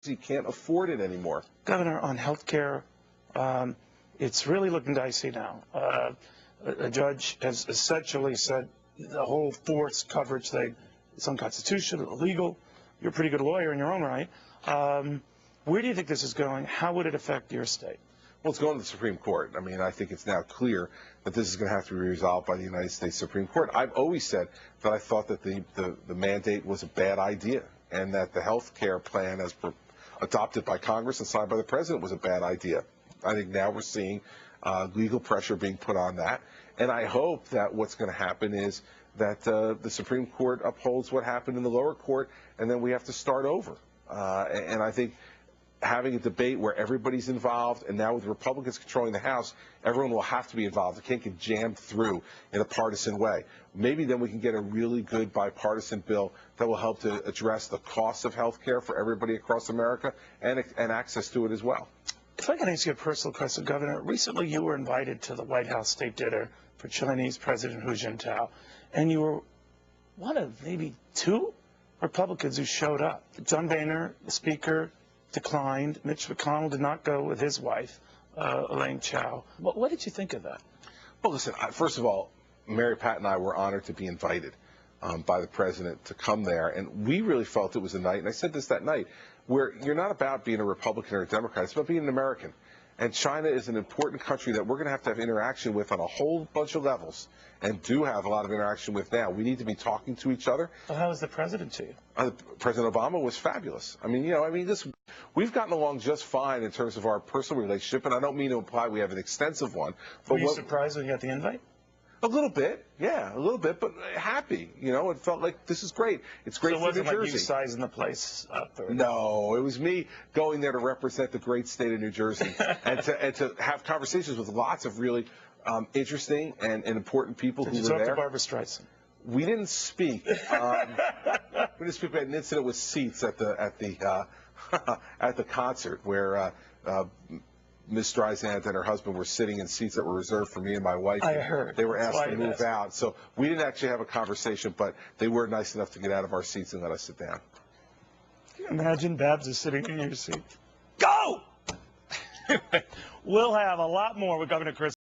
He can't afford it anymore. Governor, on health care, it's really looking dicey now. A judge has essentially said the whole forced coverage thing is unconstitutional, illegal. You're a pretty good lawyer in your own right. Where do you think this is going? How would it affect your state? Well, it's going to the Supreme Court. I mean, I think it's now clear that this is going to have to be resolved by the United States Supreme Court. I've always said that I thought that the mandate was a bad idea, and that the health care plan as adopted by Congress and signed by the president was a bad idea. I think now we're seeing legal pressure being put on that, and I hope that what's going to happen is that the Supreme Court upholds what happened in the lower court, and then we have to start over. And I think having a debate where everybody's involved, and now with Republicans controlling the House, everyone will have to be involved. It can't get jammed through in a partisan way. Maybe then we can get a really good bipartisan bill that will help to address the cost of health care for everybody across America and access to it as well. If I can ask you a personal question, Governor, recently you were invited to the White House state dinner for Chinese President Hu Jintao, and you were one of maybe two Republicans who showed up. John Boehner, the Speaker, declined. Mitch McConnell did not go with his wife, Elaine Chao. What did you think of that? Well, listen, first of all, Mary Pat and I were honored to be invited by the president to come there, and we really felt it was a night, and I said this that night, where you're not about being a Republican or a Democrat, it's about being an American. And China is an important country that we're going to have interaction with on a whole bunch of levels, and do have a lot of interaction with now. We need to be talking to each other. Well, how was the president to you? President Obama was fabulous. I mean, we've gotten along just fine in terms of our personal relationship, and I don't mean to imply we have an extensive one. But were you surprised when you got the invite? A little bit, yeah, a little bit, but happy. It felt like this is great. It's great for New Jersey. So it wasn't like you sizing the place up? Or... No, it was me going there to represent the great state of New Jersey and to have conversations with lots of really interesting and important people who were there. Did you talk to Barbara Streisand? We didn't speak. We didn't speak. We had an incident with seats at the concert where Ms. Streisand and her husband were sitting in seats that were reserved for me and my wife. I heard. They were asked to move out. So we didn't actually have a conversation, but they were nice enough to get out of our seats and let us sit down. Can you imagine Babs is sitting in your seat? Go! We'll have a lot more with Governor Christie.